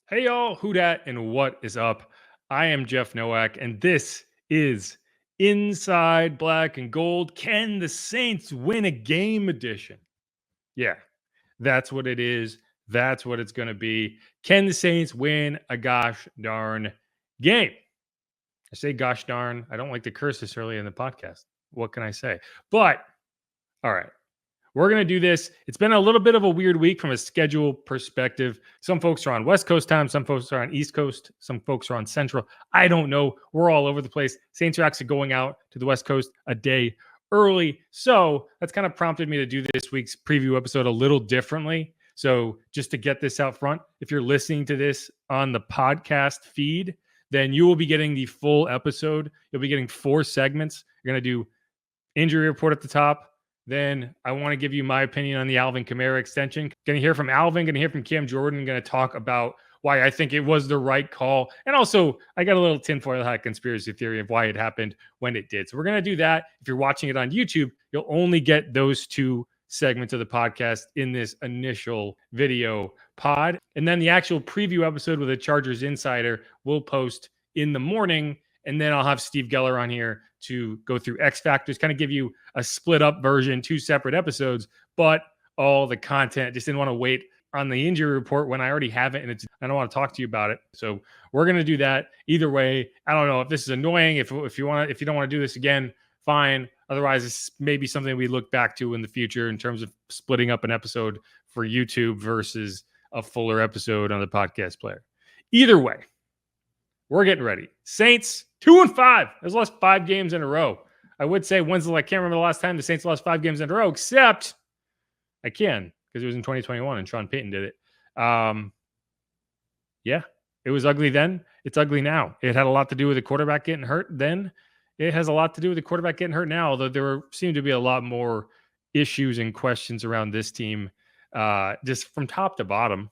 Hey y'all, who dat and what is up? I am Jeff Nowak, and this is Inside Black and Gold. Can the Saints win a game edition? Yeah, that's what it is. That's what it's going to be. Can the Saints win a gosh darn game? I say gosh darn. I don't like to curse this early in the podcast. What can I say? But all right. We're going to do this. It's been a little bit of a weird week from a schedule perspective. Some folks are on West Coast time. Some folks are on East Coast. Some folks are on Central. I don't know. We're all over the place. Saints are actually going out to the West Coast a day early. So that's kind of prompted me to do this week's preview episode a little differently. So just to get this out front, if you're listening to this on the podcast feed, then you will be getting the full episode. You'll be getting 4 segments. You're going to do injury report at the top. Then I want to give you my opinion on the Alvin Kamara extension. Going to hear from Alvin, going to hear from Cam Jordan, going to talk about why I think it was the right call. And also, I got a little tinfoil hat conspiracy theory of why it happened when it did. So we're going to do that. If you're watching it on YouTube, you'll only get those 2 segments of the podcast in this initial video pod. And then the actual preview episode with a Chargers Insider will post in the morning. And then I'll have Steve Geller on here to go through X Factors, kind of give you a split up version, 2 separate episodes, but all the content. Just didn't want to wait on the injury report when I already have it, and I don't want to talk to you about it. So we're going to do that either way. I don't know if this is annoying. If you don't want to do this again, fine. Otherwise, it's maybe something we look back to in the future in terms of splitting up an episode for YouTube versus a fuller episode on the podcast player. Either way, we're getting ready. Saints 2-5. Has lost 5 games in a row. I would say I can't remember the last time the Saints lost 5 games in a row, except I can because it was in 2021 and Sean Payton did it. Yeah, it was ugly then. It's ugly now. It had a lot to do with the quarterback getting hurt then. It has a lot to do with the quarterback getting hurt now, although there seemed to be a lot more issues and questions around this team just from top to bottom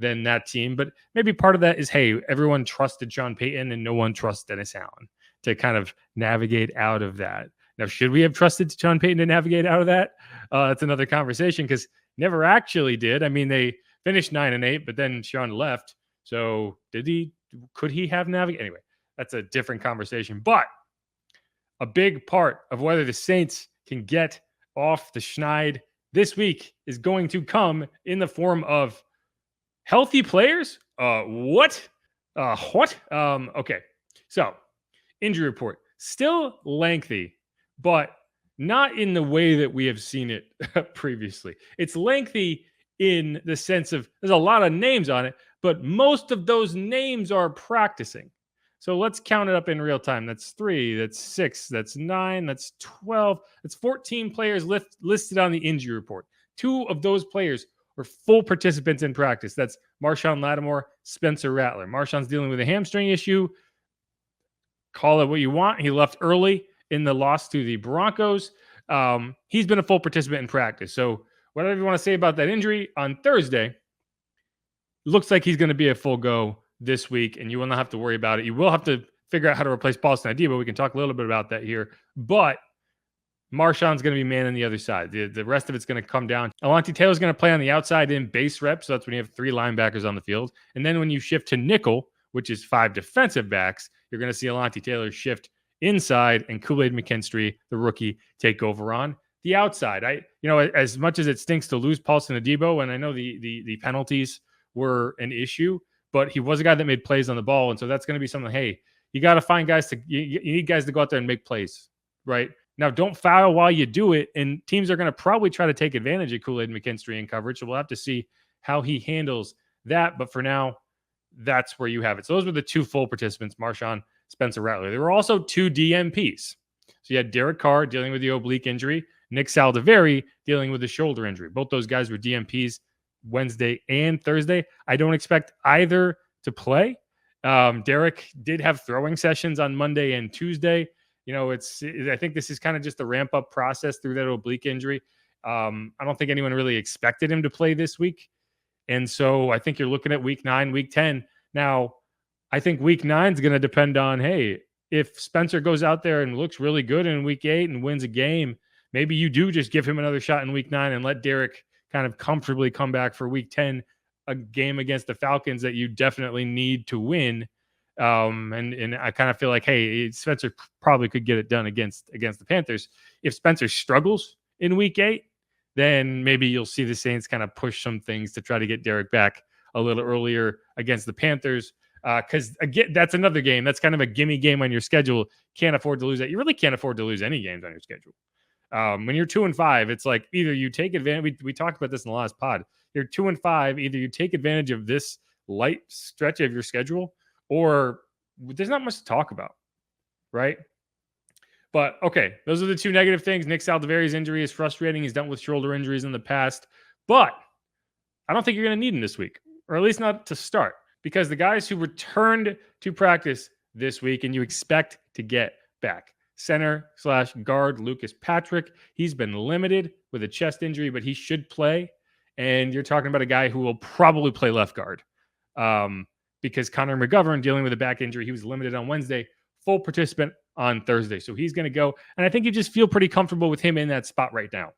than that team. But maybe part of that is, hey, everyone trusted Sean Payton and no one trusts Dennis Allen to kind of navigate out of that. Now, should we have trusted Sean Payton to navigate out of that? That's another conversation because never actually did. I mean, they finished 9-8, but then Sean left. So could he have navigated? Anyway, that's a different conversation. But a big part of whether the Saints can get off the schneid this week is going to come in the form of healthy players? What? Okay. So, injury report. Still lengthy, but not in the way that we have seen it previously. It's lengthy in the sense of there's a lot of names on it, but most of those names are practicing. So let's count it up in real time. That's 3, that's 6, that's 9, that's 12, that's 14 players listed on the injury report. 2 of those players were full participants in practice. That's Marshawn Lattimore, Spencer Rattler. Marshawn's dealing with a hamstring issue. Call it what you want. He left early in the loss to the Broncos. He's been a full participant in practice. So whatever you want to say about that injury on Thursday, looks like he's going to be a full go this week, and you will not have to worry about it. You will have to figure out how to replace Paulson Adebo. We can talk a little bit about that here. But Marshawn's going to be man on the other side. The rest of it's going to come down. Alontae Taylor's going to play on the outside in base rep. So that's when you have 3 linebackers on the field. And then when you shift to nickel, which is 5 defensive backs, you're going to see Alontae Taylor shift inside and Kool-Aid McKinstry, the rookie, take over on the outside. As much as it stinks to lose Paulson Adebo, and I know the penalties were an issue, but he was a guy that made plays on the ball. And so that's going to be something, hey, you got to find guys you need guys to go out there and make plays, right? Now, don't foul while you do it, and teams are going to probably try to take advantage of Kool-Aid McKinstry in coverage, so we'll have to see how he handles that. But for now, that's where you have it. So those were the 2 full participants, Marshawn, Spencer Rattler. There were also 2 DMPs. So you had Derek Carr dealing with the oblique injury, Nick Saldiveri dealing with the shoulder injury. Both those guys were DMPs Wednesday and Thursday. I don't expect either to play. Derek did have throwing sessions on Monday and Tuesday. I think this is kind of just a ramp up process through that oblique injury. I don't think anyone really expected him to play this week. And so I think you're looking at week 9, week 10. Now, I think week 9 is going to depend on, hey, if Spencer goes out there and looks really good in week 8 and wins a game, maybe you do just give him another shot in week 9 and let Derek kind of comfortably come back for week 10 a game against the Falcons that you definitely need to win. And I kind of feel like, hey, Spencer probably could get it done against the Panthers. If Spencer struggles in week 8, then maybe you'll see the Saints kind of push some things to try to get Derek back a little earlier against the Panthers. Because again, that's another game. That's kind of a gimme game on your schedule. Can't afford to lose that. You really can't afford to lose any games on your schedule. When you're 2-5, it's like either you take advantage. We talked about this in the last pod. You're 2-5. Either you take advantage of this light stretch of your schedule, or there's not much to talk about, right? But okay, those are the two negative things. Nick Saldiveri's injury is frustrating. He's dealt with shoulder injuries in the past, but I don't think you're going to need him this week, or at least not to start, because the guys who returned to practice this week and you expect to get back. Center/guard Lucas Patrick. He's been limited with a chest injury, but he should play. And you're talking about a guy who will probably play left guard because Connor McGovern, dealing with a back injury, he was limited on Wednesday, full participant on Thursday. So he's going to go. And I think you just feel pretty comfortable with him in that spot right now.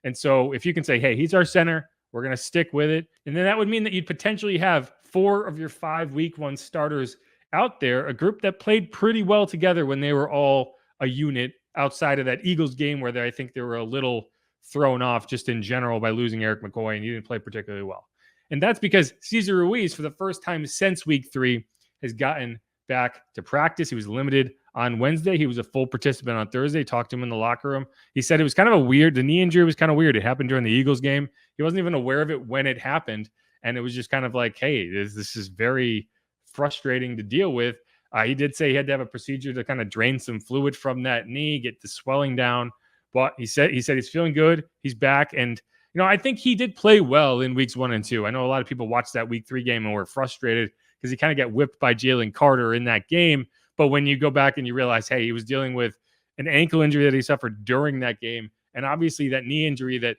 And so if you can say, hey, he's our center, we're going to stick with it. And then that would mean that you'd potentially have 4 of your 5 week 1 starters out there, a group that played pretty well together when they were all a unit outside of that Eagles game where I think they were a little thrown off just in general by losing Eric McCoy, and he didn't play particularly well. And that's because Cesar Ruiz, for the first time since week 3, has gotten back to practice. He was limited on Wednesday. He was a full participant on Thursday. Talked to him in the locker room. He said it was kind of the knee injury was kind of weird. It happened during the Eagles game. He wasn't even aware of it when it happened. And it was just kind of like, hey, this is very frustrating to deal with. He did say he had to have a procedure to kind of drain some fluid from that knee, get the swelling down. But he said he's feeling good. He's back. And, I think he did play well in weeks 1 and 2. I know a lot of people watched that week 3 game and were frustrated because he kind of got whipped by Jalen Carter in that game. But when you go back and you realize, hey, he was dealing with an ankle injury that he suffered during that game. And obviously that knee injury that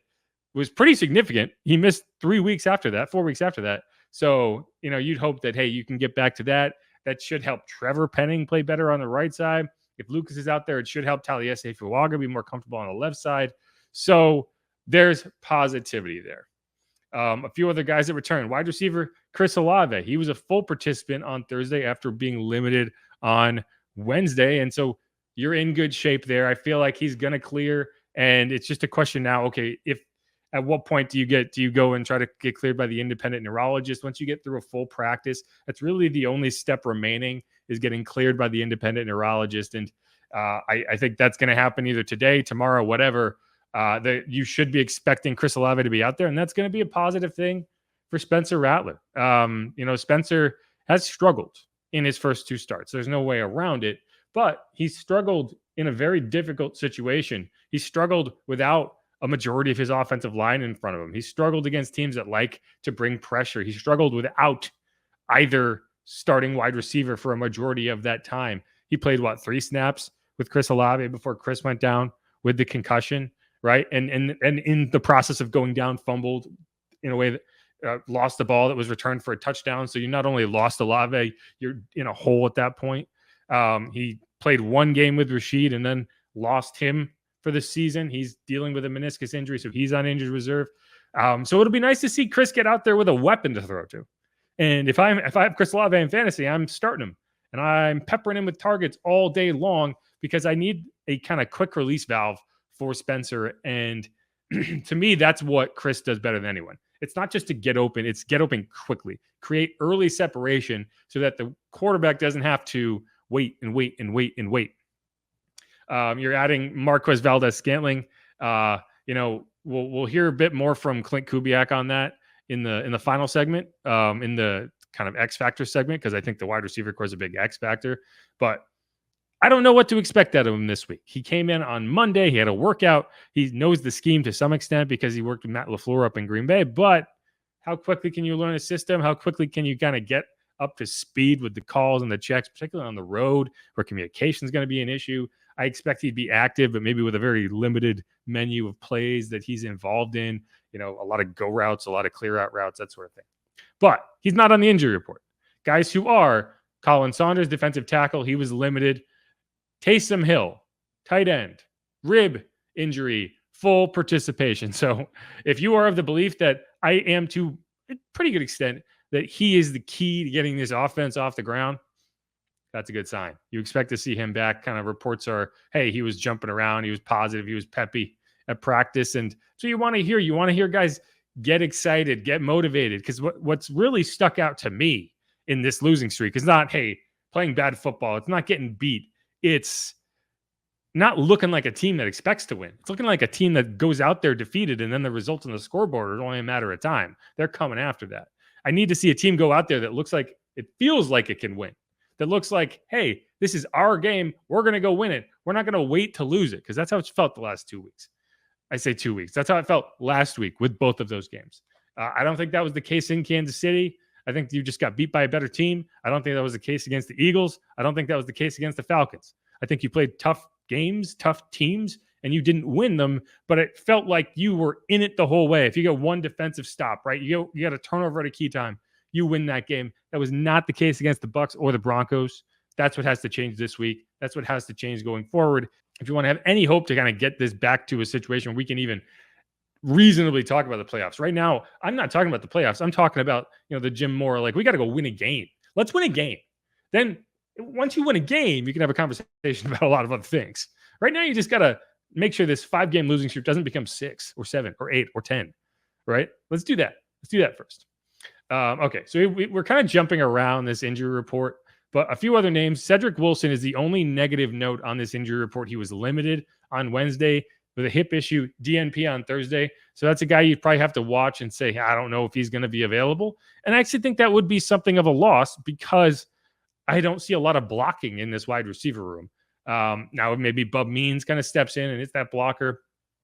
was pretty significant. He missed 4 weeks after that. So, you'd hope that, hey, you can get back to that. That should help Trevor Penning play better on the right side. If Lucas is out there, it should help Taliesin Fuaga be more comfortable on the left side. So there's positivity there. A few other guys that returned. Wide receiver Chris Olave. He was a full participant on Thursday after being limited on Wednesday. And so you're in good shape there. I feel like he's going to clear. And it's just a question now, okay, at what point do you go and try to get cleared by the independent neurologist? Once you get through a full practice, that's really the only step remaining is getting cleared by the independent neurologist. And I think that's going to happen either today, tomorrow, whatever. That you should be expecting Chris Olave to be out there. And that's going to be a positive thing for Spencer Rattler. Spencer has struggled in his first 2 starts. There's no way around it, but he struggled in a very difficult situation. He struggled without a majority of his offensive line in front of him. He struggled against teams that like to bring pressure. He struggled without either starting wide receiver for a majority of that time. He played 3 snaps with Chris Olave before Chris went down with the concussion, right? And in the process of going down, fumbled in a way that lost the ball that was returned for a touchdown. So you not only lost Olave, you're in a hole at that point. He played 1 game with Rashid and then lost him for the season. He's dealing with a meniscus injury, so he's on injured reserve. So it'll be nice to see Chris get out there with a weapon to throw to. And if I have Chris Olave in fantasy, I'm starting him and I'm peppering him with targets all day long because I need a kind of quick release valve for Spencer. And to me, that's what Chris does better than anyone. It's not just to get open, it's get open quickly, create early separation so that the quarterback doesn't have to wait. You're adding Marquez Valdez-Scantling. We'll hear a bit more from Clint Kubiak on that in the final segment, in the kind of X factor segment, because I think the wide receiver core is a big X factor. But I don't know what to expect out of him this week. He came in on Monday. He had a workout. He knows the scheme to some extent because he worked with Matt LaFleur up in Green Bay. But how quickly can you learn a system? How quickly can you kind of get up to speed with the calls and the checks, particularly on the road where communication is going to be an issue? I expect he'd be active, but maybe with a very limited menu of plays that he's involved in, a lot of go routes, a lot of clear out routes, that sort of thing. But he's not on the injury report. Guys who are: Colin Saunders, defensive tackle, he was limited. Taysom Hill, tight end, rib injury, full participation. So if you are of the belief that I am to a pretty good extent that he is the key to getting this offense off the ground, that's a good sign. You expect to see him back. Kind of reports are, hey, he was jumping around, he was positive, he was peppy at practice. And so you want to hear guys get excited, get motivated. Because what's really stuck out to me in this losing streak is not, hey, playing bad football. It's not getting beat. It's not looking like a team that expects to win. It's looking like a team that goes out there defeated, and then the results on the scoreboard are only a matter of time. They're coming after that. I need to see a team go out there that looks like it feels like it can win. That looks like, hey, this is our game. We're going to go win it. We're not going to wait to lose it, because that's how it's felt the last 2 weeks. I say 2 weeks. That's how it felt last week with both of those games. I don't think that was the case in Kansas City. I think you just got beat by a better team. I don't think that was the case against the Eagles. I don't think that was the case against the Falcons. I think you played tough games, tough teams, and you didn't win them, but it felt like you were in it the whole way. If you get one defensive stop, right, you got a turnover at a key time, you win that game. That was not the case against the Bucs or the Broncos. That's what has to change this week. That's what has to change going forward. If you want to have any hope to kind of get this back to a situation where we can even reasonably talk about the playoffs. Right now, I'm not talking about the playoffs. I'm talking about, the Jim Moore, like, we got to go win a game. Let's win a game. Then once you win a game, you can have a conversation about a lot of other things. Right now, you just got to make sure this 5-game losing streak doesn't become 6 or 7 or 8 or 10, right? Let's do that. Let's do that first. Okay, so we're kind of jumping around this injury report, but a few other names. Cedric Wilson is the only negative note on this injury report. He was limited on Wednesday with a hip issue, DNP on Thursday. So that's a guy you probably have to watch and say, I don't know if he's going to be available. And I actually think that would be something of a loss, because I don't see a lot of blocking in this wide receiver room. Now maybe Bub Means kind of steps in and it's that blocker.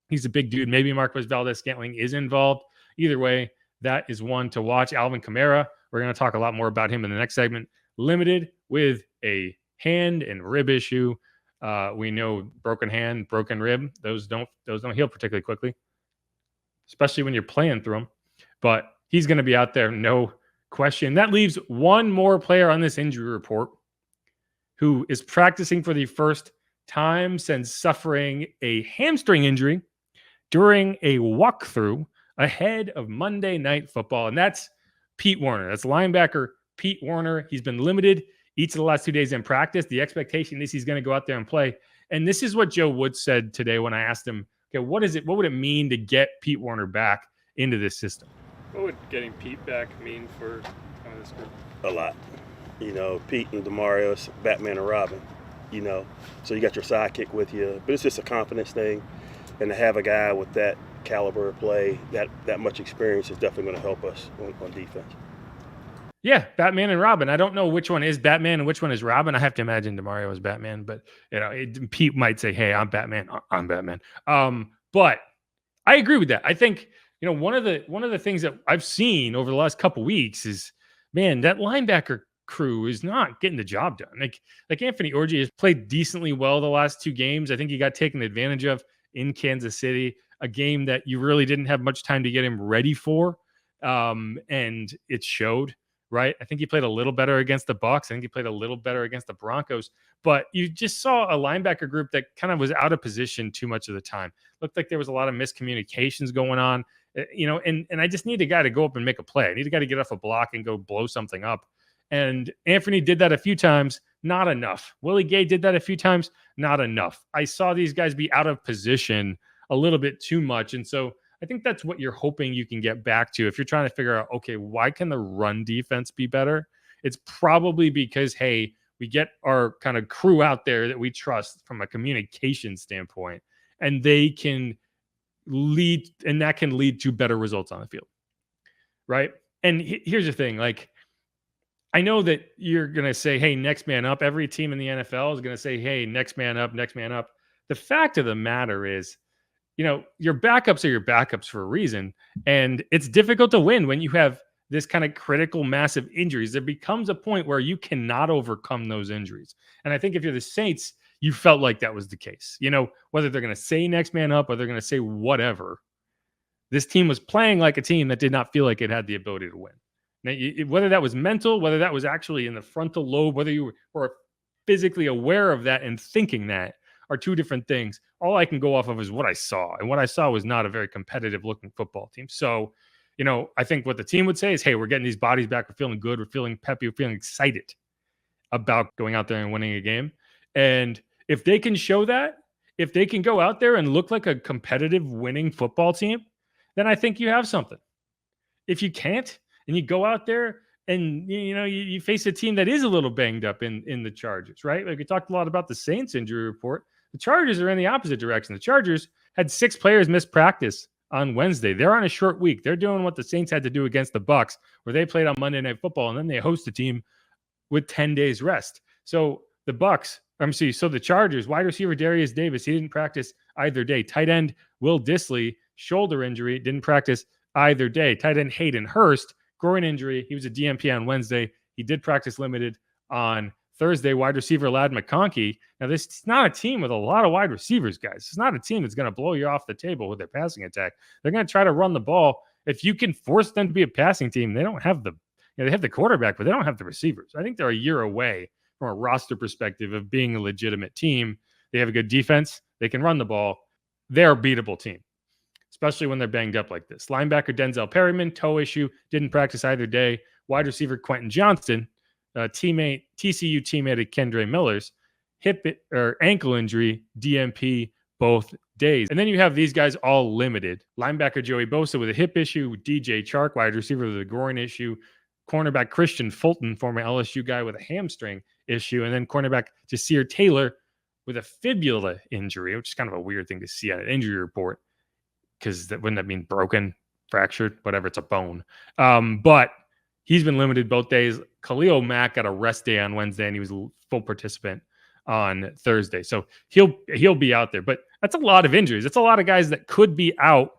He's a big dude. Maybe Marquez Valdez-Scantling is involved. Either way, that is one to watch. Alvin Kamara, we're going to talk a lot more about him in the next segment. Limited with a hand and rib issue. We know broken hand, broken rib, those don't heal particularly quickly, especially when you're playing through them. But he's going to be out there, no question. That leaves one more player on this injury report who is practicing for the first time since suffering a hamstring injury during a walkthrough ahead of Monday Night Football, and that's Pete Werner. That's linebacker Pete Werner. He's been limited each of the last 2 days in practice. The expectation is he's going to go out there and play. And this is what Joe Woods said today when I asked him, okay, what would it mean to get Pete Werner back into this system? What would getting Pete back mean for this group? A lot. Pete and Demario's Batman and Robin, so you got your sidekick with you, but it's just a confidence thing. And to have a guy with that caliber of play, that much experience, is definitely going to help us on defense. Yeah, Batman and Robin. I don't know which one is Batman and which one is Robin. I have to imagine DeMario is Batman, but Pete might say, "Hey, I'm Batman. I'm Batman." But I agree with that. I think one of the things that I've seen over the last couple weeks is, man, that linebacker crew is not getting the job done. Like Anthony Orji has played decently well the last 2 games. I think he got taken advantage of in Kansas City, a game that you really didn't have much time to get him ready for, and it showed. Right. I think he played a little better against the Bucs. I think he played a little better against the Broncos, but you just saw a linebacker group that kind of was out of position too much of the time. Looked like there was a lot of miscommunications going on, and I just need a guy to go up and make a play. I need a guy to get off a block and go blow something up. And Anthony did that a few times, not enough. Willie Gay did that a few times, not enough. I saw these guys be out of position a little bit too much. And so I think that's what you're hoping you can get back to. If you're trying to figure out, okay, why can the run defense be better? It's probably because, hey, we get our kind of crew out there that we trust from a communication standpoint, and they can lead, and that can lead to better results on the field. Right. And here's the thing. Like, I know that you're going to say, hey, next man up. Every team in the NFL is going to say, hey, next man up, next man up. The fact of the matter is, your backups are your backups for a reason. And it's difficult to win when you have this kind of critical, massive injuries. There becomes a point where you cannot overcome those injuries. And I think if you're the Saints, you felt like that was the case. Whether they're going to say next man up or they're going to say whatever, this team was playing like a team that did not feel like it had the ability to win. Now, whether that was mental, whether that was actually in the frontal lobe, whether you were physically aware of that and thinking that, are two different things. All I can go off of is what I saw. And what I saw was not a very competitive looking football team. So, I think what the team would say is, hey, we're getting these bodies back. We're feeling good. We're feeling peppy. We're feeling excited about going out there and winning a game. And if they can show that, if they can go out there and look like a competitive winning football team, then I think you have something. If you can't, and you go out there and you face a team that is a little banged up in the Chargers, right? Like we talked a lot about the Saints injury report. The Chargers are in the opposite direction. The Chargers had 6 players miss practice on Wednesday. They're on a short week. They're doing what the Saints had to do against the Bucs, where they played on Monday Night Football, and then they host a team with 10 days rest. So the the Chargers, wide receiver Darius Davis, he didn't practice either day. Tight end Will Dissly, shoulder injury, didn't practice either day. Tight end Hayden Hurst, groin injury. He was a DNP on Wednesday. He did practice limited on Thursday. Wide receiver Ladd McConkey. Now, this is not a team with a lot of wide receivers, guys. It's not a team that's going to blow you off the table with their passing attack. They're going to try to run the ball. If you can force them to be a passing team, they don't have they have the quarterback, but they don't have the receivers. I think they're a year away from a roster perspective of being a legitimate team. They have a good defense. They can run the ball. They're a beatable team, especially when they're banged up like this. Linebacker Denzel Perryman, toe issue, didn't practice either day. Wide receiver Quentin Johnston, TCU teammate of Kendre Miller's, ankle injury, DNP, both days. And then you have these guys all limited. Linebacker Joey Bosa with a hip issue, DJ Chark, wide receiver with a groin issue, cornerback Christian Fulton, former LSU guy, with a hamstring issue, and then cornerback Jasir Taylor with a fibula injury, which is kind of a weird thing to see on an injury report, because wouldn't that mean broken, fractured, whatever, it's a bone. But he's been limited both days. Khalil Mack got a rest day on Wednesday, and he was a full participant on Thursday. So he'll be out there. But that's a lot of injuries. It's a lot of guys that could be out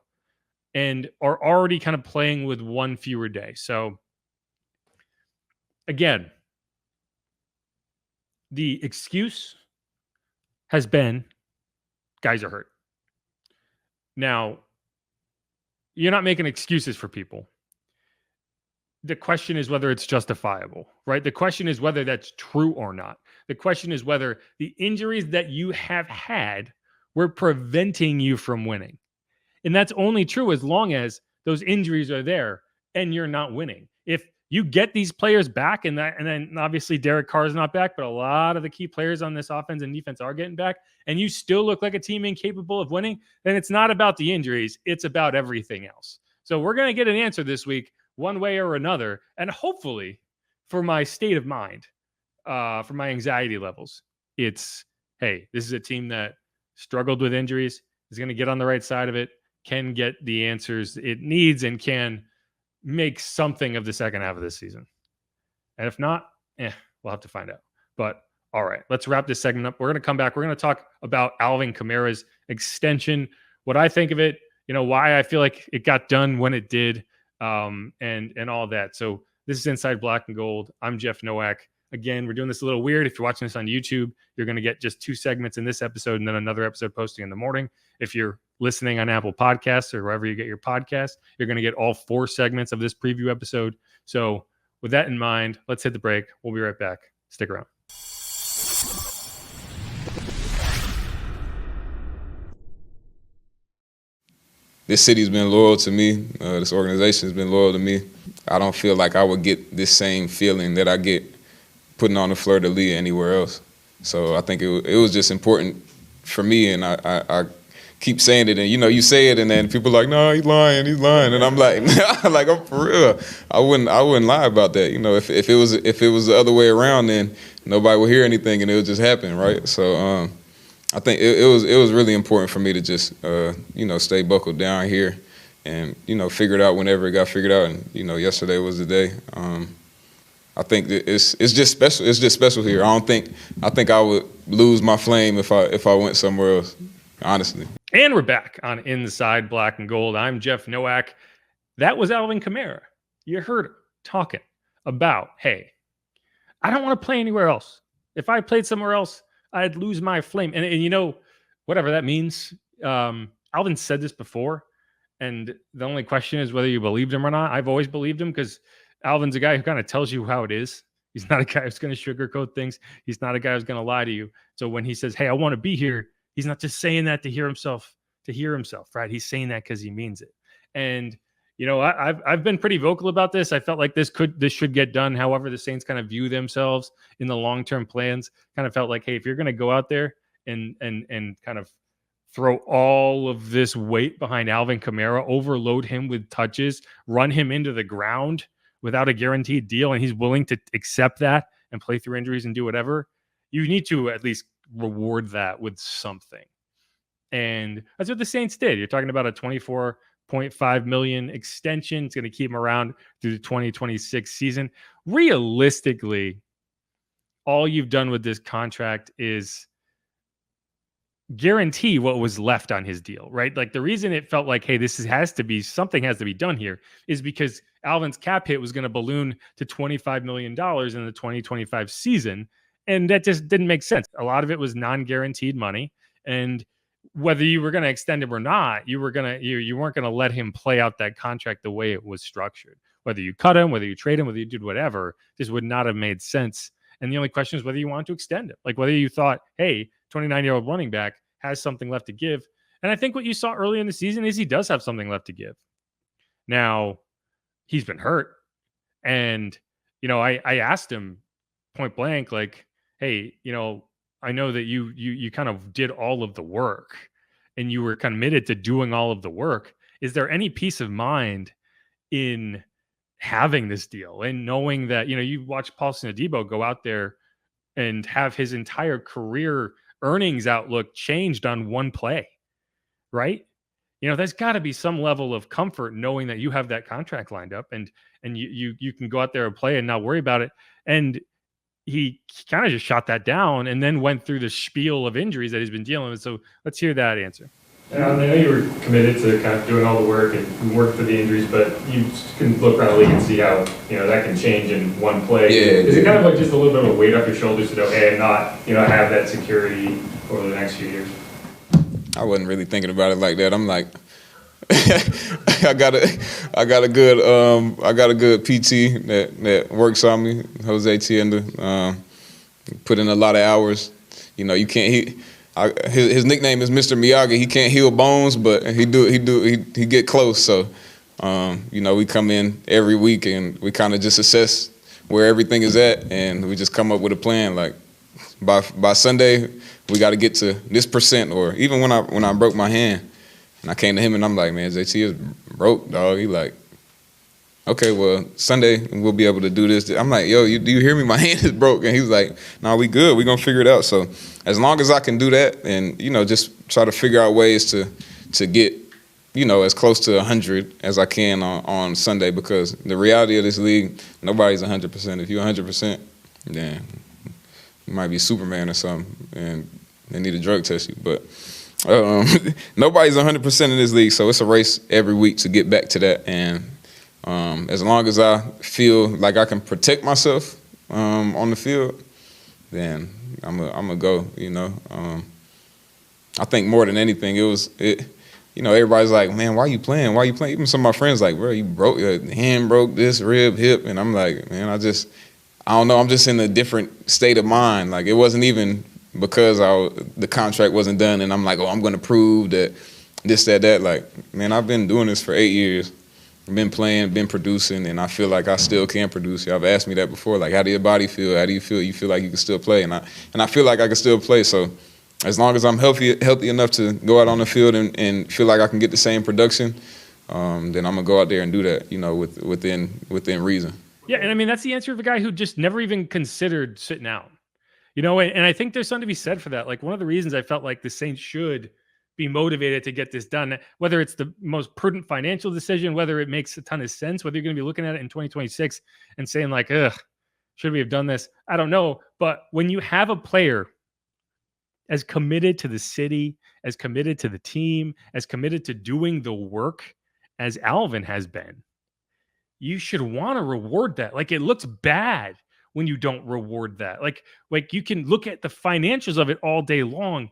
and are already kind of playing with one fewer day. So again, the excuse has been guys are hurt. Now, you're not making excuses for people. The question is whether it's justifiable, right? The question is whether that's true or not. The question is whether the injuries that you have had were preventing you from winning. And that's only true as long as those injuries are there and you're not winning. If you get these players back, and then obviously Derek Carr is not back, but a lot of the key players on this offense and defense are getting back, and you still look like a team incapable of winning, then it's not about the injuries. It's about everything else. So we're going to get an answer this week, one way or another, and hopefully for my state of mind, for my anxiety levels, it's, hey, this is a team that struggled with injuries, is going to get on the right side of it, can get the answers it needs, and can make something of the second half of this season. And if not, we'll have to find out. But all right, let's wrap this segment up. We're going to come back. We're going to talk about Alvin Kamara's extension, what I think of it, why I feel like it got done when it did, and all that. So this is Inside Black and Gold. I'm Jeff Nowak. Again, we're doing this a little weird. If you're watching this on YouTube, you're going to get just 2 segments in this episode and then another episode posting in the morning. If you're listening on Apple Podcasts or wherever you get your podcast, you're going to get all 4 segments of this preview episode. So with that in mind, let's hit the break. We'll be right back. Stick around. This city's been loyal to me. This organization's been loyal to me. I don't feel like I would get this same feeling that I get putting on the fleur-de-lis anywhere else. So I think it was just important for me, and I keep saying it, and you say it, and then people are like, no, he's lying, and I'm like, I'm for real. I wouldn't lie about that. If it was the other way around, then nobody would hear anything, and it would just happen, right? So I think it was really important for me to just stay buckled down here, and figure it out whenever it got figured out, and yesterday was the day. I think it's just special. It's just special here. I think I would lose my flame if I went somewhere else, honestly. And we're back on Inside Black and Gold. I'm Jeff Nowak. That was Alvin Kamara. You heard her talking about, hey, I don't want to play anywhere else. If I played somewhere else, I'd lose my flame. And whatever that means. Alvin said this before, and the only question is whether you believed him or not. I've always believed him because Alvin's a guy who kind of tells you how it is. He's not a guy who's going to sugarcoat things. He's not a guy who's going to lie to you. So when he says, hey, I want to be here, he's not just saying that to hear himself, right? He's saying that because he means it. And, I've been pretty vocal about this. I felt like this should get done. However, the Saints kind of view themselves in the long-term plans. Kind of felt like, hey, if you're going to go out there and kind of throw all of this weight behind Alvin Kamara, overload him with touches, run him into the ground without a guaranteed deal, and he's willing to accept that and play through injuries and do whatever, you need to at least reward that with something. And that's what the Saints did. You're talking about a $24.5 million extension. It's going to keep him around through the 2026 season. Realistically, all you've done with this contract is guarantee what was left on his deal, right? Like the reason it felt like, hey, something has to be done here is because Alvin's cap hit was going to balloon to $25 million in the 2025 season. And that just didn't make sense. A lot of it was non-guaranteed money. And whether you were going to extend him or not, you weren't going to let him play out that contract the way it was structured. Whether you cut him, whether you trade him, whether you did whatever, this would not have made sense. And the only question is whether you want to extend it. Like whether you thought, hey, 29-year-old running back has something left to give. And I think what you saw early in the season is he does have something left to give. Now, he's been hurt. And, I asked him point blank, like, hey, I know that you kind of did all of the work and you were committed to doing all of the work. Is there any peace of mind in having this deal and knowing that, you watch Paulson Adebo go out there and have his entire career earnings outlook changed on one play, right? There's got to be some level of comfort knowing that you have that contract lined up and you can go out there and play and not worry about it. And he kind of just shot that down and then went through the spiel of injuries that he's been dealing with. So let's hear that answer. I know you were committed to kind of doing all the work and work for the injuries, but you can look around the league and see how, that can change in one play. Yeah, Is it kind of like just a little bit of a weight off your shoulders to know, hey, I'm not, have that security over the next few years? I wasn't really thinking about it like that. I'm like, I got a good PT that works on me, Jose Tienda. Put in a lot of hours. You can't. His nickname is Mr. Miyagi. He can't heal bones, but he get close. So, we come in every week and we kind of just assess where everything is at, and we just come up with a plan. Like by Sunday, we got to get to this percent. Or even when I broke my hand, and I came to him and I'm like, man, JT is broke, dog. He like, okay, well, Sunday we'll be able to do this. I'm like, yo, do you hear me? My hand is broke. And he was like, no, we good. We're going to figure it out. So as long as I can do that and, just try to figure out ways to get, as close to 100 as I can on Sunday, because the reality of this league, nobody's 100%. If you're 100%, then you might be Superman or something and they need a drug test you. But nobody's 100% in this league, so it's a race every week to get back to that. And as long as I feel like I can protect myself on the field, then I'm gonna go. I think more than anything, everybody's like, man, why you playing? Why you playing? Even some of my friends like, bro, you broke your hand, broke this rib, hip, and I'm like, man, I don't know. I'm just in a different state of mind. Like it wasn't even because the contract wasn't done and I'm like, oh, I'm going to prove that this, that. Like, man, I've been doing this for 8 years. I've been playing, been producing, and I feel like I still can produce. Y'all have asked me that before. Like, how do your body feel? How do you feel? You feel like you can still play? And I feel like I can still play. So as long as I'm healthy enough to go out on the field and feel like I can get the same production, then I'm going to go out there and do that, within reason. Yeah, and I mean, that's the answer of a guy who just never even considered sitting out. And I think there's something to be said for that. Like one of the reasons I felt like the Saints should be motivated to get this done, whether it's the most prudent financial decision, whether it makes a ton of sense, whether you're going to be looking at it in 2026 and saying like, ugh, should we have done this? I don't know. But when you have a player as committed to the city, as committed to the team, as committed to doing the work as Alvin has been, you should want to reward that. Like it looks bad when you don't reward that. Like you can look at the financials of it all day long.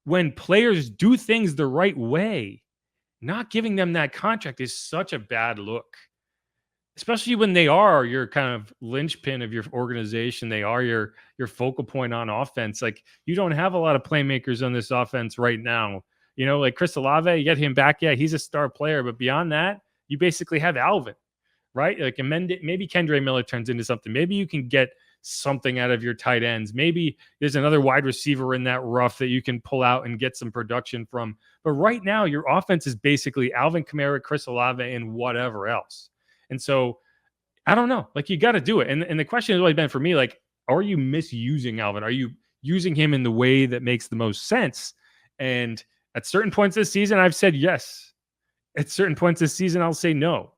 When players do things the right way, not giving them that contract is such a bad look, especially when they are your kind of linchpin of your organization. They are your focal point on offense. Like you don't have a lot of playmakers on this offense right now. Like Chris Olave, you get him back. Yeah, he's a star player. But beyond that, you basically have Alvin, right? Like amend it. Maybe Kendre Miller turns into something. Maybe you can get something out of your tight ends. Maybe there's another wide receiver in that rough that you can pull out and get some production from. But right now, your offense is basically Alvin Kamara, Chris Olave, and whatever else. And so I don't know. Like, you got to do it. And the question has always been for me, like, are you misusing Alvin? Are you using him in the way that makes the most sense? And at certain points this season, I've said yes. At certain points this season, I'll say no.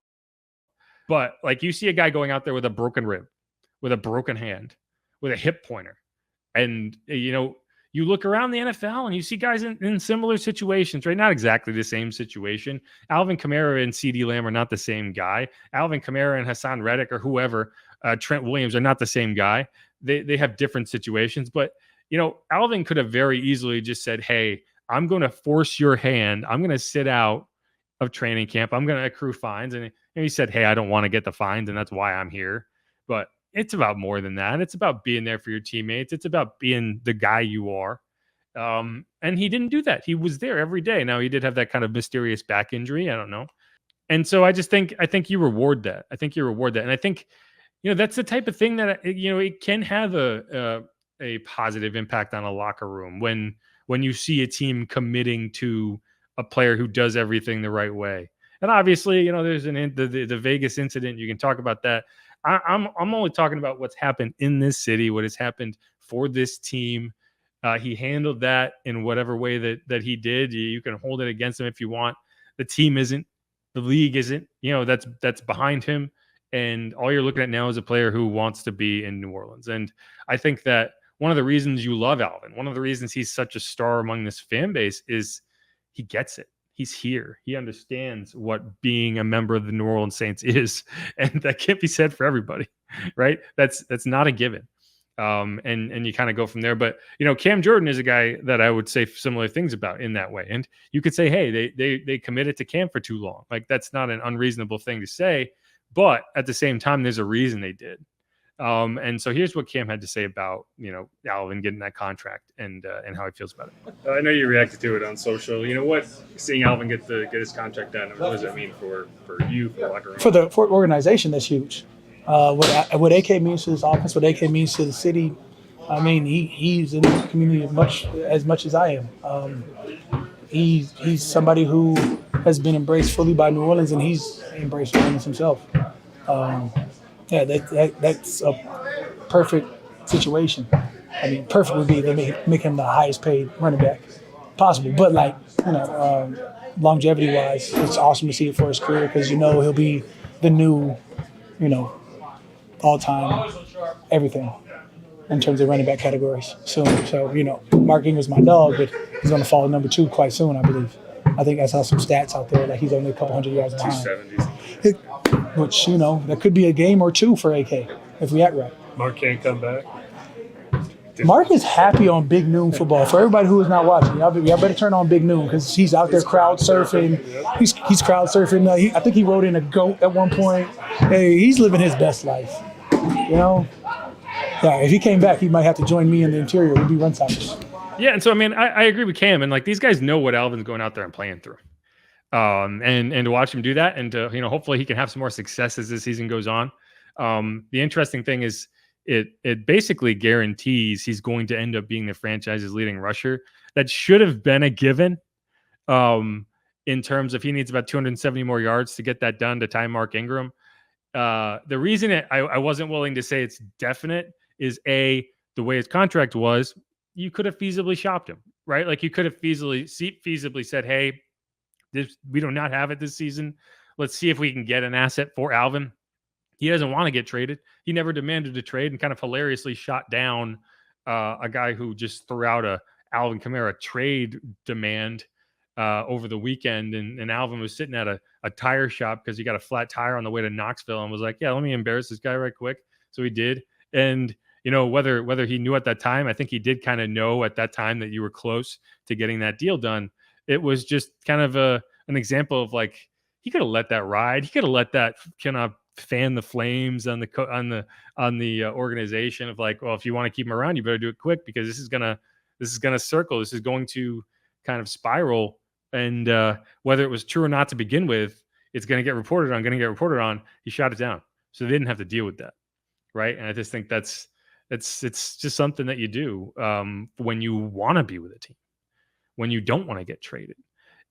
But like, you see a guy going out there with a broken rib, with a broken hand, with a hip pointer. And, you look around the NFL and you see guys in similar situations, right? Not exactly the same situation. Alvin Kamara and CeeDee Lamb are not the same guy. Alvin Kamara and Hassan Reddick or whoever, Trent Williams, are not the same guy. They have different situations. But, Alvin could have very easily just said, hey, I'm going to force your hand. I'm going to sit out of training camp. I'm going to accrue fines. And he said, hey, I don't want to get the fines, and that's why I'm here. But it's about more than that. It's about being there for your teammates. It's about being the guy you are. And he didn't do that. He was there every day. Now, he did have that kind of mysterious back injury. I don't know. And so I think you reward that. I think you reward that. And I think, that's the type of thing that, it can have a positive impact on a locker room when you see a team committing to a player who does everything the right way. And obviously, there's the Vegas incident. You can talk about that. I'm only talking about what's happened in this city, what has happened for this team. He handled that in whatever way that he did. You can hold it against him if you want. The team isn't, the league isn't, that's behind him. And all you're looking at now is a player who wants to be in New Orleans. And I think that one of the reasons you love Alvin, one of the reasons he's such a star among this fan base, is he gets it. He's here. He understands what being a member of the New Orleans Saints is. And that can't be said for everybody, right? That's not a given. And you kind of go from there. But, Cam Jordan is a guy that I would say similar things about in that way. And you could say, hey, they committed to Cam for too long. Like, that's not an unreasonable thing to say. But at the same time, there's a reason they did. And so here's what Cam had to say about, Alvin getting that contract and how he feels about it. I know you reacted to it on social. Seeing Alvin get his contract done, what does that mean for you, for the locker room? For the organization, that's huge. What AK means to this offense, what AK means to the city. I mean, he's in the community as much as I am. He's somebody who has been embraced fully by New Orleans, and he's embraced New Orleans himself. That's a perfect situation. I mean, perfect would be they make him the highest paid running back possible. But longevity-wise, it's awesome to see it for his career because he'll be the new, all-time everything in terms of running back categories soon. So, Mark Ingram's my dog, but he's going to fall to number 2 quite soon, I believe. I think I saw some stats out there that he's only a couple hundred yards behind. 270s. Which, that could be a game or 2 for AK if we act right. Mark can't come back. Mark is happy on Big Noon football. For everybody who is not watching, y'all better turn on Big Noon because he's out there crowd surfing. He's crowd surfing. I think he rode in a goat at one point. Hey, he's living his best life. Yeah, if he came back, he might have to join me in the interior. We'd be run-stoppers. Yeah, and so, I agree with Cam. And, these guys know what Alvin's going out there and playing through. And to watch him do that and to, hopefully he can have some more success as the season goes on. The interesting thing is it basically guarantees he's going to end up being the franchise's leading rusher. That should have been a given in terms of he needs about 270 more yards to get that done to tie Mark Ingram. The reason I wasn't willing to say it's definite is the way his contract was, you could have feasibly shopped him, right? Like, you could have feasibly said, hey, we do not have it this season. Let's see if we can get an asset for Alvin. He doesn't want to get traded. He never demanded a trade and kind of hilariously shot down a guy who just threw out a Alvin Kamara trade demand over the weekend. And Alvin was sitting at a tire shop because he got a flat tire on the way to Knoxville and was like, yeah, let me embarrass this guy right quick. So he did. And, whether he knew at that time, I think he did kind of know at that time that you were close to getting that deal done. It was just kind of an example of he could have let that ride. He could have let that kind of fan the flames on the organization of well, if you want to keep him around, you better do it quick because this is gonna circle. This is going to kind of spiral. And whether it was true or not to begin with, it's going to get reported on, he shot it down. So they didn't have to deal with that. Right. And I just think it's just something that you do when you want to be with a team, when you don't want to get traded.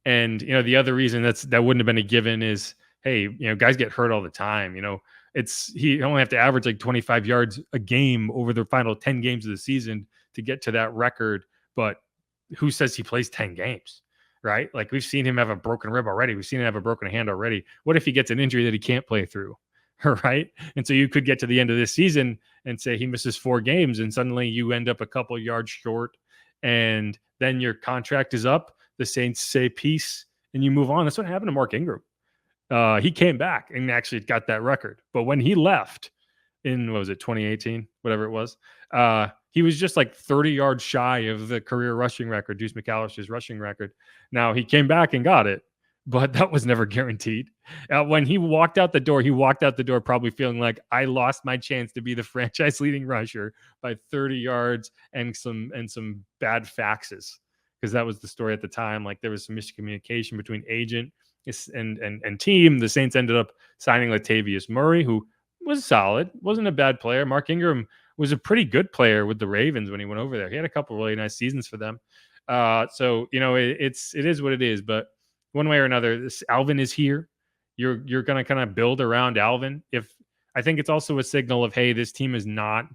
And, the other reason that wouldn't have been a given is, hey, guys get hurt all the time. He only have to average like 25 yards a game over the final 10 games of the season to get to that record. But who says he plays 10 games, right? Like we've seen him have a broken rib already. We've seen him have a broken hand already. What if he gets an injury that he can't play through? Right. And so you could get to the end of this season and say he misses 4 games and suddenly you end up a couple yards short and then your contract is up. The Saints say peace and you move on. That's what happened to Mark Ingram. He came back and actually got that record. But when he left in, 2018, whatever it was, he was just like 30 yards shy of the career rushing record, Deuce McAllister's rushing record. Now he came back and got it, but that was never guaranteed. When he walked out the door probably feeling like I lost my chance to be the franchise leading rusher by 30 yards and some bad faxes, because that was the story at the time. Like there was some miscommunication between agent and team. The Saints ended up signing Latavius Murray, who was solid, wasn't a bad player. Mark Ingram was a pretty good player with the Ravens when he went over there. He had a couple really nice seasons for them. So it is what it is. But one way or another, this Alvin is here. You're going to kind of build around Alvin. I think it's also a signal of, hey, this team is not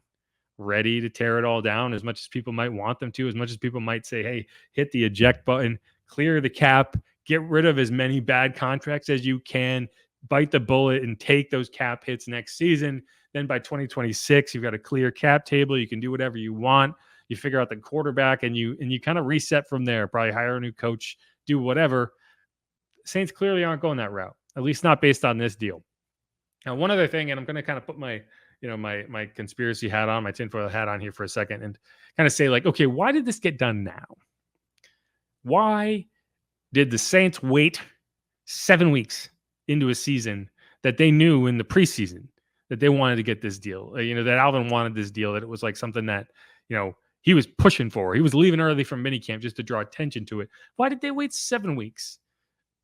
ready to tear it all down as much as people might want them to, as much as people might say, hey, hit the eject button, clear the cap, get rid of as many bad contracts as you can, bite the bullet and take those cap hits next season. Then by 2026, you've got a clear cap table. You can do whatever you want. You figure out the quarterback and you kind of reset from there, probably hire a new coach, do whatever. Saints clearly aren't going that route, at least not based on this deal. Now, one other thing, and I'm going to kind of put my conspiracy hat on, my tinfoil hat on here for a second and kind of say like, okay, why did this get done now? Why did the Saints wait 7 weeks into a season that they knew in the preseason that they wanted to get this deal, that Alvin wanted this deal, that it was like something that, he was pushing for. He was leaving early from minicamp just to draw attention to it. Why did they wait 7 weeks?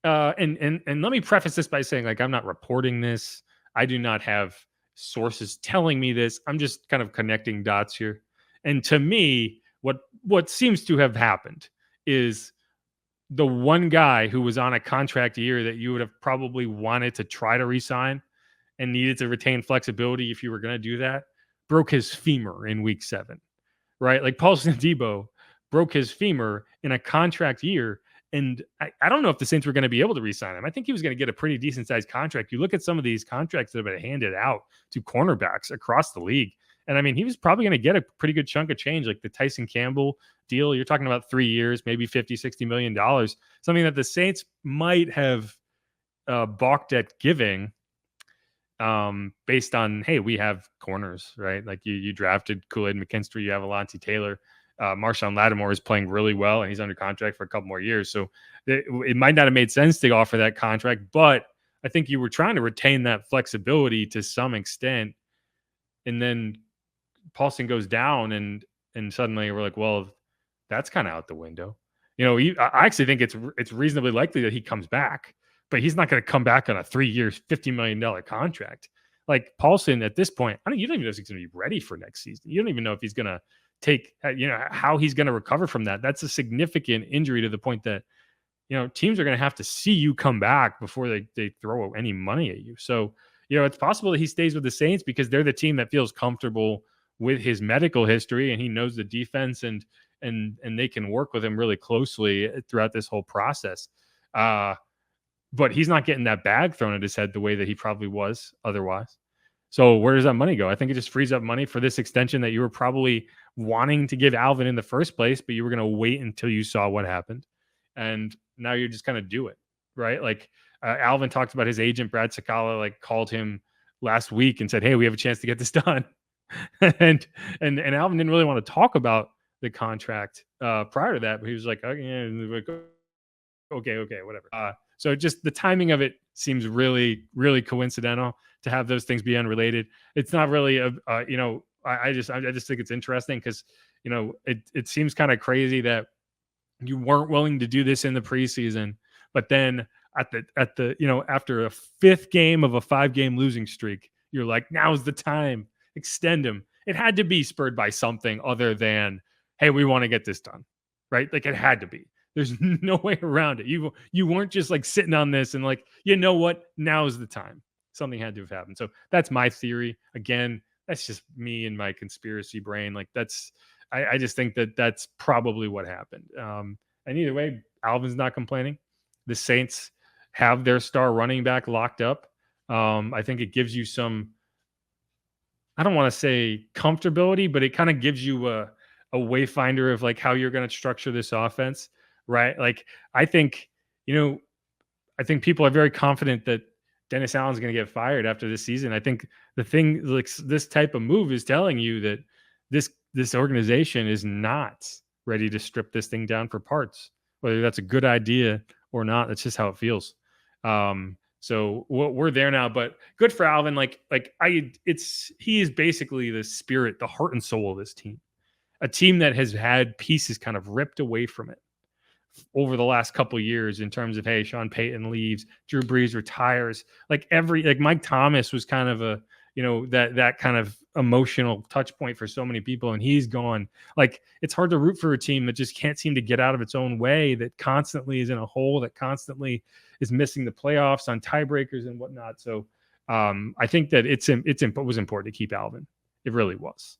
And let me preface this by saying, like, I'm not reporting this. I do not have sources telling me this. I'm just kind of connecting dots here. And to me, what seems to have happened is the one guy who was on a contract year that you would have probably wanted to try to re-sign and needed to retain flexibility if you were going to do that, broke his femur in week 7, right? Like Paulson Adebo broke his femur in a contract year. And I don't know if the Saints were going to be able to re-sign him. I think he was going to get a pretty decent sized contract. You look at some of these contracts that have been handed out to cornerbacks across the league. And I mean, he was probably going to get a pretty good chunk of change, like the Tyson Campbell deal. You're talking about 3 years, maybe $50-60 million, something that the Saints might have balked at giving based on, hey, we have corners, right? Like you drafted Kool-Aid McKinstry, you have Alontae Taylor. Marshawn Lattimore is playing really well, and he's under contract for a couple more years. So it might not have made sense to offer that contract, but I think you were trying to retain that flexibility to some extent. And then Paulson goes down, and suddenly we're like, well, that's kind of out the window. I actually think it's reasonably likely that he comes back, but he's not going to come back on a 3 year, $50 million contract. Like Paulson at this point, you don't even know if he's going to be ready for next season. You don't even know if he's going to take, how he's going to recover from that. That's a significant injury to the point that, teams are going to have to see you come back before they throw any money at you. So, it's possible that he stays with the Saints because they're the team that feels comfortable with his medical history and he knows the defense and they can work with him really closely throughout this whole process. But he's not getting that bag thrown at his head the way that he probably was otherwise. So where does that money go? I think it just frees up money for this extension that you were probably wanting to give Alvin in the first place, but you were going to wait until you saw what happened. And now you're just going to do it, right? Like Alvin talked about his agent, Brad Sakala, like called him last week and said, hey, we have a chance to get this done. and Alvin didn't really want to talk about the contract prior to that, but he was like, oh, yeah, okay, whatever. So just the timing of it seems really, really coincidental to have those things be unrelated. It's not really I just think it's interesting because, it seems kind of crazy that you weren't willing to do this in the preseason, but then at the after a 5th game of a 5-game losing streak, you're like, now's the time, extend him. It had to be spurred by something other than, hey, we want to get this done, right? Like, it had to be. There's no way around it. You weren't just like sitting on this and like, you know what, now's the time. Something had to have happened. So that's my theory. Again, that's just me and my conspiracy brain. Like, I just think that's probably what happened. And either way, Alvin's not complaining. The Saints have their star running back locked up. I think it gives you some, I don't want to say comfortability, but it kind of gives you a wayfinder of like how you're going to structure this offense, right? Like, I think people are very confident that Dennis Allen's going to get fired after this season. I think the thing, like, this type of move is telling you that this organization is not ready to strip this thing down for parts, whether that's a good idea or not. That's just how it feels. So we're there now, but good for Alvin. He is basically the spirit, the heart and soul of this team, a team that has had pieces kind of ripped away from it over the last couple of years in terms of, hey, Sean Payton leaves, Drew Brees retires, like Mike Thomas was kind of a, that kind of emotional touch point for so many people, and he's gone. Like, it's hard to root for a team that just can't seem to get out of its own way, that constantly is in a hole, that constantly is missing the playoffs on tiebreakers and whatnot. So I think that it was important to keep Alvin. It really was.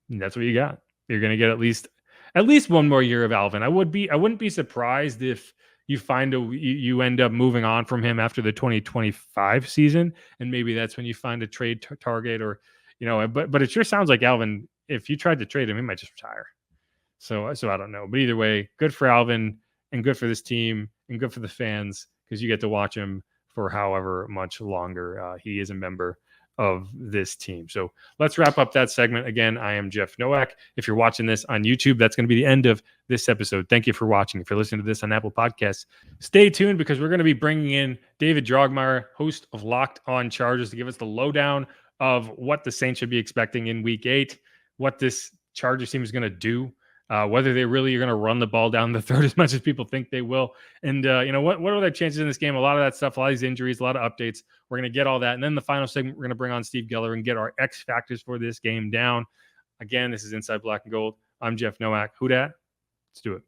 And that's what you got. You're going to get at least one more year of Alvin. I wouldn't be surprised if you end up moving on from him after the 2025 season, and maybe that's when you find a trade target, or but it sure sounds like Alvin, if you tried to trade him, he might just retire. So I don't know, but either way, good for Alvin and good for this team and good for the fans, because you get to watch him for however much longer he is a member of this team. So let's wrap up that segment. Again, I am Jeff Nowak. If you're watching this on YouTube, that's going to be the end of this episode. Thank you for watching. If you're listening to this on Apple Podcasts, stay tuned, because we're going to be bringing in David Drogmeyer, host of Locked On Chargers, to give us the lowdown of what the Saints should be expecting in Week 8, what this Chargers team is going to do, whether they really are going to run the ball down the third as much as people think they will. And, what are their chances in this game? A lot of that stuff, a lot of these injuries, a lot of updates. We're going to get all that. And then the final segment, we're going to bring on Steve Geller and get our X factors for this game down. Again, this is Inside Black and Gold. I'm Jeff Nowak. Who dat? Let's do it.